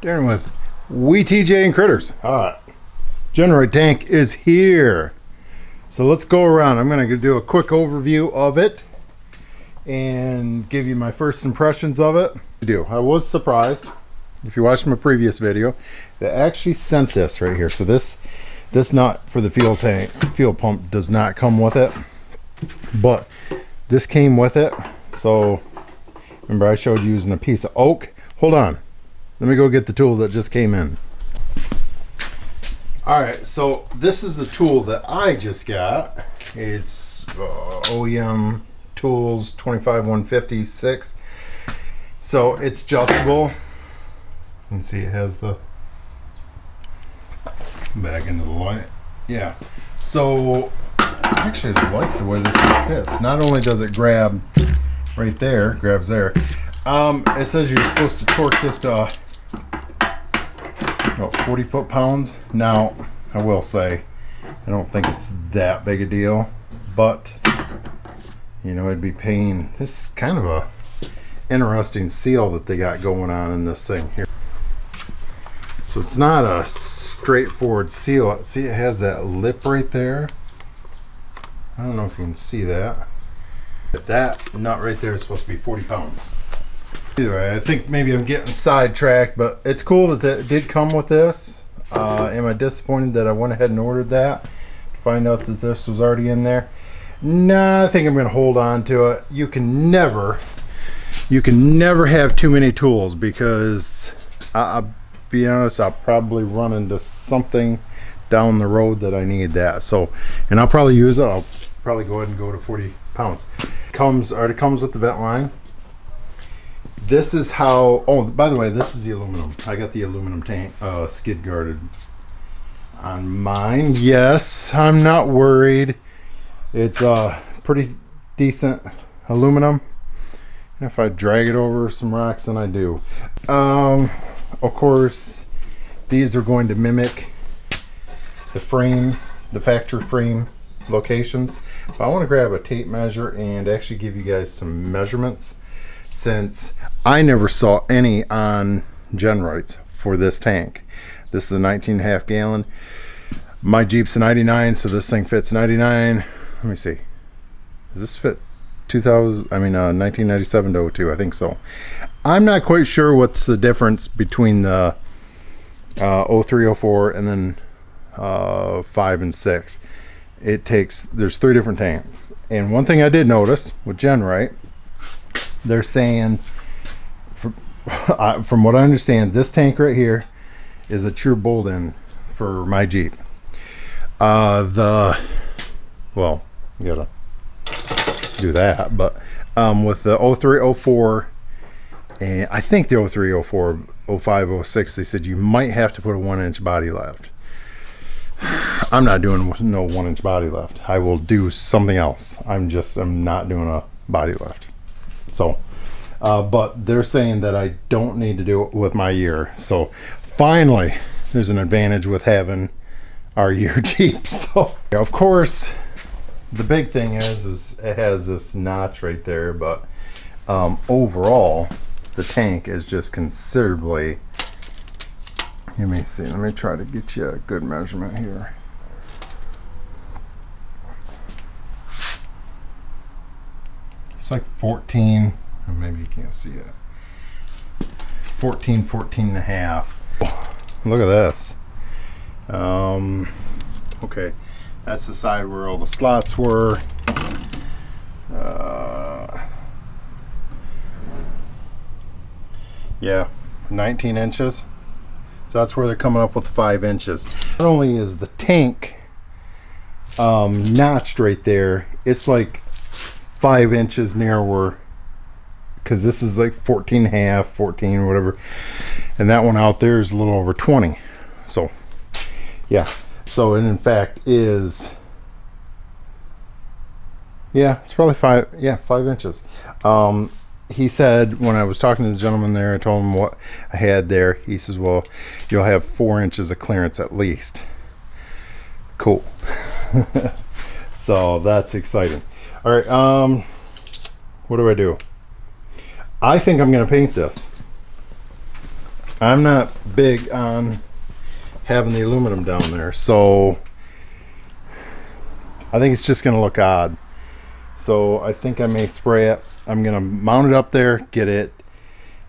Darren with We TJ and Critters. Alright. Genright tank is here. So let's go around. I'm going to do a quick overview of it and give you my first impressions of it. I was surprised, if you watched my previous video, they actually sent this right here. So this nut for the fuel pump does not come with it, but this came with it. So remember I showed you using a piece of oak. Hold on, let me go get the tool that just came in. All right, so this is the tool that I just got. It's OEM Tools 25156. So it's adjustable. You can see it has the back into the light. Yeah. So I actually like the way this thing fits. Not only does it grab right there, grabs there. It says you're supposed to torque this to 40 foot-pounds. Now, I will say, I don't think it's that big a deal, but you know, it'd be paying. This is kind of a interesting seal that they got going on in this thing here. So it's not a straightforward seal. See, it has that lip right there. I don't know if you can see that, but that nut right there is supposed to be 40 pounds. Either way, I think maybe I'm getting sidetracked, but it's cool that did come with this. Am I disappointed that I went ahead and ordered that to find out that this was already in there? Nah, I think I'm going to hold on to it. You can never have too many tools, because I'll be honest, I'll probably run into something down the road that I need that. So, and I'll probably use it. I'll probably go ahead and go to 40 pounds. Already comes with the vent line. This is how, oh, by the way, this is the aluminum. I got the aluminum tank skid guarded on mine. Yes, I'm not worried. It's pretty decent aluminum. If I drag it over some rocks, then I do. Of course, these are going to mimic the frame, the factory frame locations. But I want to grab a tape measure and actually give you guys some measurements, since I never saw any on Genrights for this tank. This is the 19.5 gallon. My Jeep's a 99, so this thing fits 99. Let me see. Does this fit 1997 to 02? I think so. I'm not quite sure what's the difference between the 03, 04, and then 5 and 6. There's 3 different tanks. And one thing I did notice with Genright, they're saying, from what I understand, this tank right here is a true bolt-in for my Jeep. Well, you gotta do that, but with the 03, 04, and I think the 03, 04, 05, 06, they said you might have to put a 1-inch body lift. I'm not doing no 1-inch body lift. I will do something else. I'm not doing a body lift. So, but they're saying that I don't need to do it with my year. So finally, there's an advantage with having our year Jeep. So of course, the big thing is it has this notch right there, but overall, the tank is just considerably. Let me see. Let me try to get you a good measurement here. It's like 14. Maybe you can't see it. 14 and a half. Look at this. Okay, that's the side where all the slots were. Yeah, 19 inches. So that's where they're coming up with 5 inches. Not only is the tank notched right there, it's like 5 inches narrower, because this is like 14 and a half, 14, whatever. And that one out there is a little over 20. So, yeah. So it in fact is, yeah, it's probably 5 inches. He said, when I was talking to the gentleman there, I told him what I had there. He says, well, you'll have 4 inches of clearance at least. Cool. So that's exciting. All right, what do? I think I'm going to paint this. I'm not big on having the aluminum down there, so I think it's just going to look odd. So I think I may spray it. I'm going to mount it up there, get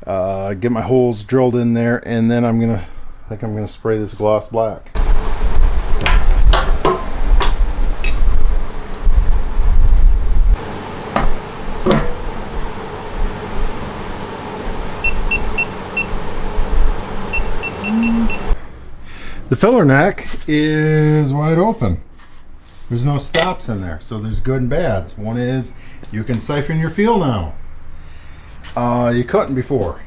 my holes drilled in there, and then I think I'm going to spray this gloss black. The filler neck is wide open. There's no stops in there, so there's good and bads. One is you can siphon your fuel now. You couldn't before.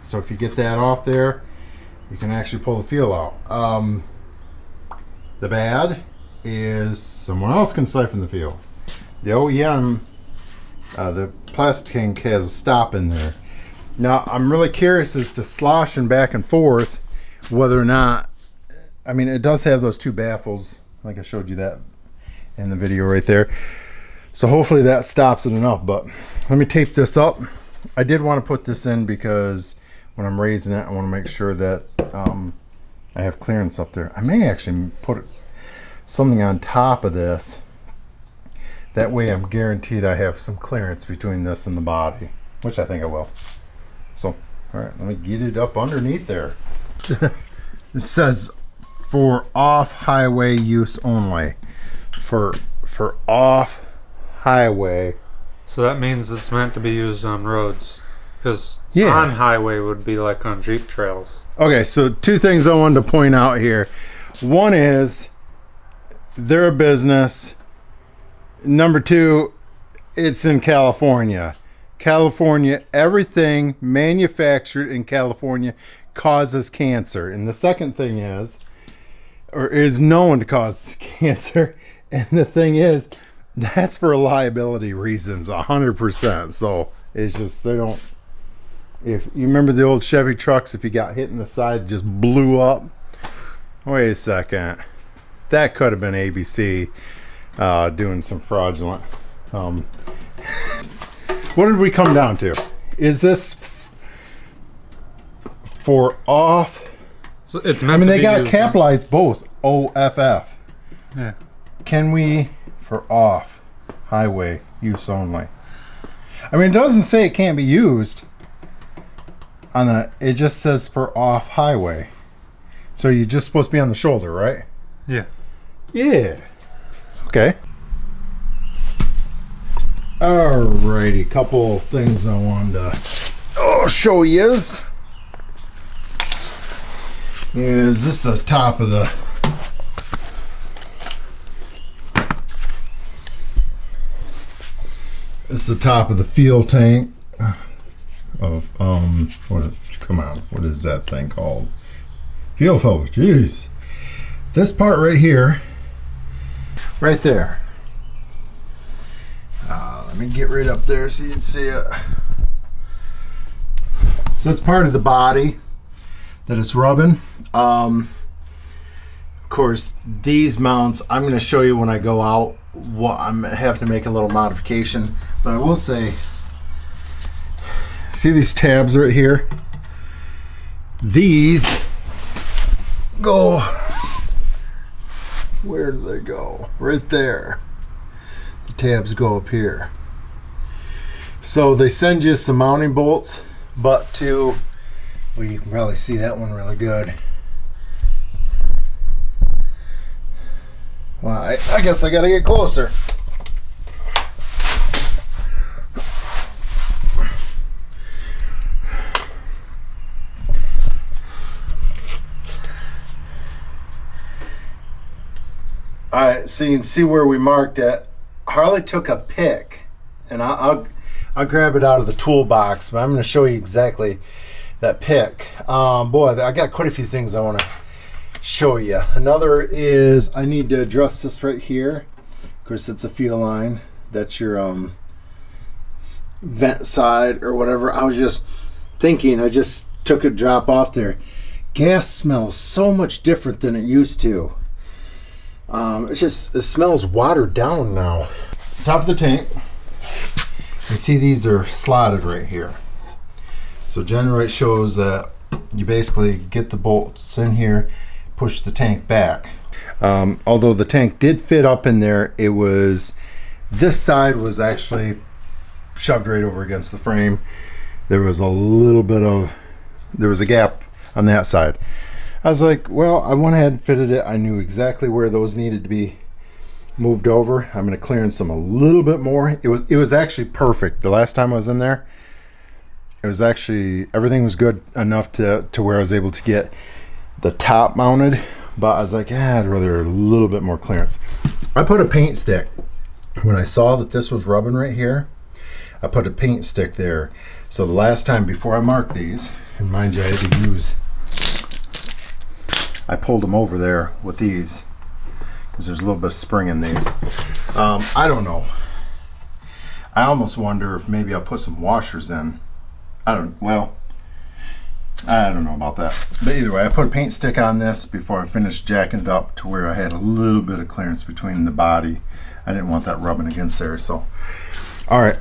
So if you get that off there, you can actually pull the fuel out. The bad is someone else can siphon the fuel. The OEM, the plastic tank has a stop in there. Now, I'm really curious as to sloshing back and forth, whether or not, I mean, it does have those two baffles, like I showed you that in the video right there. So hopefully that stops it enough, but let me tape this up. I did want to put this in because when I'm raising it, I want to make sure that I have clearance up there. I may actually put something on top of this. That way I'm guaranteed I have some clearance between this and the body, which I think I will. So, all right, let me get it up underneath there. It says for off-highway use only. For off-highway. So that means it's meant to be used on roads. Because yeah. On highway would be like on Jeep trails. Okay, so two things I wanted to point out here. One is they're a business. Number two, it's in California. California, everything manufactured in California causes cancer. And the second thing is known to cause cancer. And the thing is, that's for liability reasons, 100%. So it's just, they don't, if you remember the old Chevy trucks, if you got hit in the side, it just blew up. Wait a second. That could have been ABC doing some fraudulent. What did we come down to? Is this for off? So it's meant to be they got used capitalized both OFF. Yeah. Can we for off highway use only? I mean, it doesn't say it can't be used on the, it just says for off highway. So you're just supposed to be on the shoulder, right? Yeah. Yeah. Okay. Alrighty, couple things I wanted to show you is this the top of the fuel tank of what is that thing called? Fuel filter. Jeez. This part right here, right there. Let me get right up there so you can see it. So it's part of the body that it's rubbing. Of course, these mounts, I'm going to show you when I go out. What I'm having to make a little modification, but I will say, see these tabs right here? These go, where do they go? Right there. The tabs go up here. So they send you some mounting bolts, but well, you can probably see that one really good. Well, I guess I gotta get closer. Alright, so you can see where we marked it. Harley took a pick, and I'll grab it out of the toolbox, but I'm going to show you exactly that pick. Boy, I got quite a few things I want to show you. Another is I need to address this right here. Of course, it's a fuel line. That's your vent side or whatever. I was just thinking, I just took a drop off there. Gas smells so much different than it used to. It smells watered down now. Top of the tank, you see these are slotted right here. So Genright shows that you basically get the bolts in here, push the tank back. Although the tank did fit up in there, it was, this side was actually shoved right over against the frame. There was a little bit of, there was a gap on that side. I was like, well, I went ahead and fitted it. I knew exactly where those needed to be moved over. I'm going to clearance them a little bit more. It was actually perfect. The last time I was in there, it was actually, everything was good enough to where I was able to get the top mounted, but I was like, I'd rather a little bit more clearance. I put a paint stick. When I saw that this was rubbing right here, I put a paint stick there. So the last time before I marked these, and mind you, I had to use, I pulled them over there with these because there's a little bit of spring in these. I don't know. I almost wonder if maybe I'll put some washers in. I don't know about that. But either way, I put a paint stick on this before I finished jacking it up to where I had a little bit of clearance between the body. I didn't want that rubbing against there. So, all right,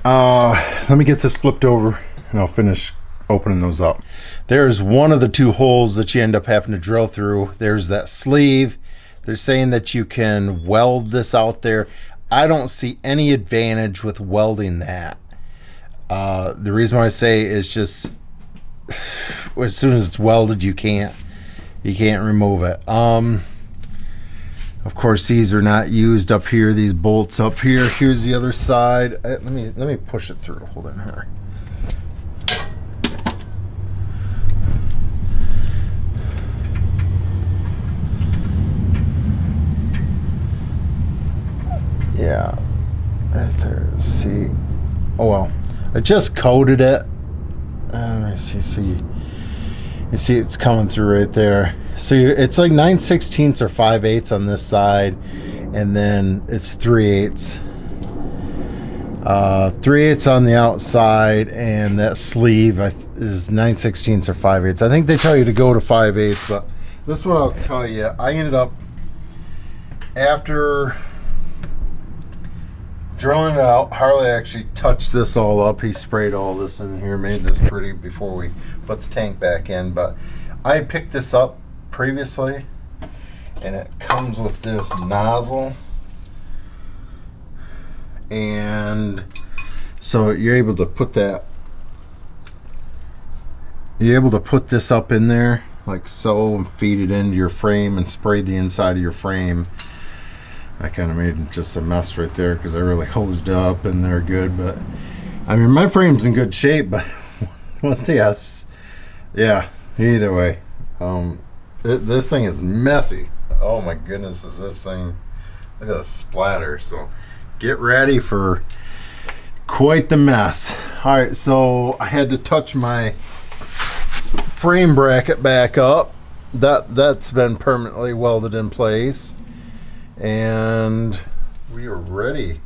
let me get this flipped over and I'll finish opening those up. There's one of the two holes that you end up having to drill through. There's that sleeve. They're saying that you can weld this out there. I don't see any advantage with welding that. The reason why I say is just as soon as it's welded, you can't remove it. Of course, these are not used up here. These bolts up here. Here's the other side. Let me push it through. Hold on here. Yeah, right there. See, oh well, I just coated it. Let me see. So you see it's coming through right there. So it's like 9/16 or 5/8 on this side, and then it's 3/8. 3/8 on the outside, and that sleeve is 9/16 or 5/8. I think they tell you to go to 5/8, but this is what I'll tell you. I ended up, after drilling it out, Harley actually touched this all up. He sprayed all this in here, made this pretty before we put the tank back in. But I picked this up previously, and it comes with this nozzle, and so you're able to put that, you're able to put this up in there like so and feed it into your frame and spray the inside of your frame. I kind of made just a mess right there because I really hosed up in there good, but I mean my frame's in good shape. But one thing, yeah, either way, this thing is messy. Oh my goodness, is this thing, look at the splatter. So get ready for quite the mess. All right, so I had to touch my frame bracket back up. That's been permanently welded in place, and we are ready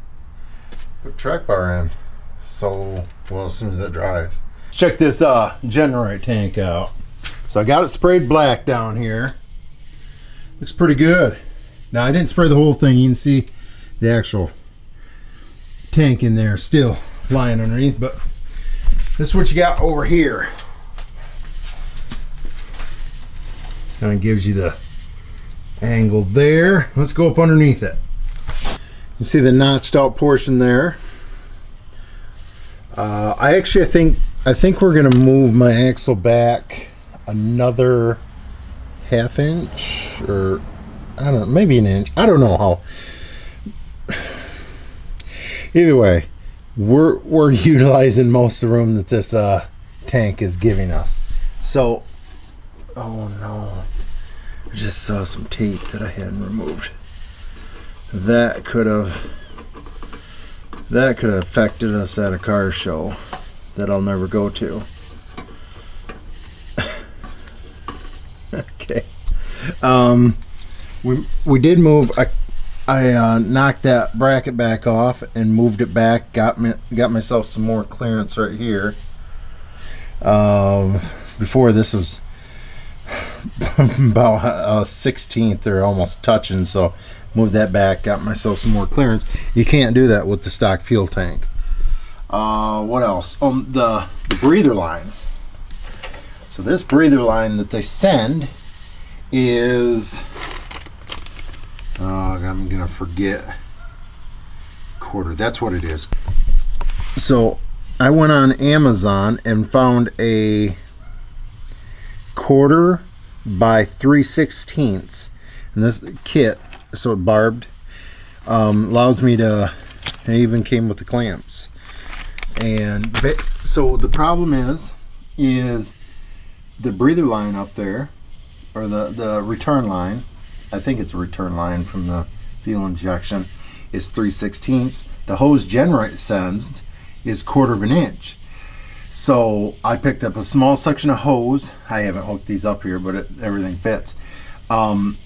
to put track bar in. So, well, as soon as that dries. Check this Genright tank out. So I got it sprayed black down here. Looks pretty good. Now I didn't spray the whole thing. You can see the actual tank in there still lying underneath, but this is what you got over here. Kind of gives you the angle there. Let's go up underneath it. You see the notched out portion there. I think we're gonna move my axle back another half inch, or I don't know, maybe an inch. I don't know how. Either way, we're utilizing most of the room that this tank is giving us. So, oh no, I just saw some tape that I hadn't removed. That could have affected us at a car show that I'll never go to. Okay. We did move. I knocked that bracket back off and moved it back. Got myself some more clearance right here. Before this was about a 1/16 or almost touching, so moved that back. Got myself some more clearance. You can't do that with the stock fuel tank. What else? The breather line. So this breather line that they send is, I'm gonna forget, quarter. That's what it is. So I went on Amazon and found a 1/4 by 3/16, and this kit, so it barbed, allows me to. It even came with the clamps. And so the problem is the breather line up there, or the return line, I think it's a return line from the fuel injection, is 3/16. The hose Genright sends is 1/4 of an inch. So I picked up a small section of hose. I haven't hooked these up here, but everything fits. I'm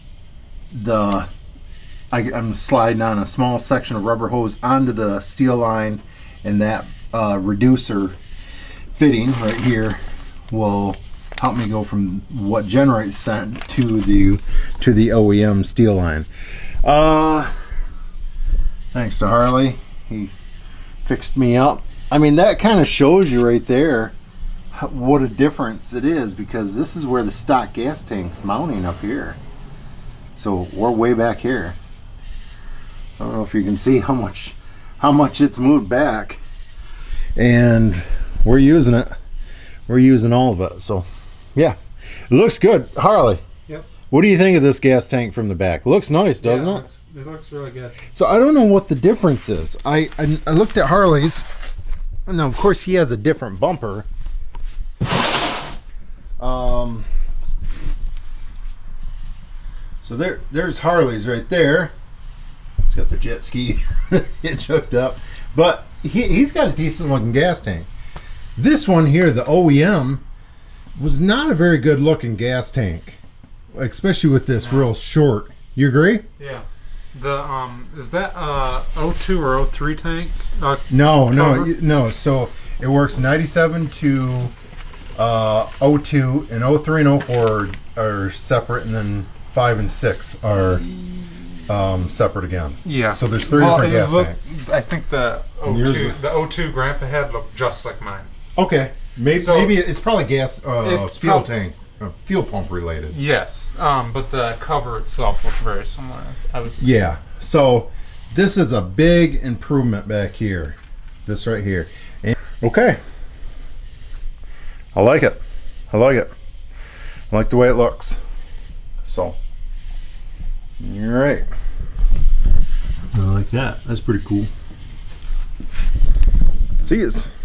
sliding on a small section of rubber hose onto the steel line, and that reducer fitting right here will help me go from what Genright sent to the OEM steel line. Thanks to Harley, he fixed me up. I mean, that kind of shows you right there what a difference it is, because this is where the stock gas tank's mounting up here. So we're way back here. I don't know if you can see how much it's moved back, and we're using it. We're using all of it. So yeah, it looks good. Harley, Yep. what do you think of this gas tank from the back? It looks nice, doesn't it? It looks really good. So I don't know what the difference is. I looked at Harley's. Now, of course, he has a different bumper. So there's Harley's right there. It's got the jet ski hitch hooked up, but he's got a decent looking gas tank. This one here, the OEM, was not a very good looking gas tank, especially with this real short. You agree? Yeah. The is that O2 or O3 tank? No. So it works 97 to O2, and O3 and O4 are separate, and then 5 and 6 are separate again. Yeah. So there's 3 different gas tanks. I think the O2 Grandpa had looked just like mine. Okay. Maybe it's probably gas fuel tank, fuel pump related. Yes. But the cover itself looked very similar. Yeah. So this is a big improvement back here. This right here. Okay. I like it. I like the way it looks. So, all right. I like that. That's pretty cool. See you.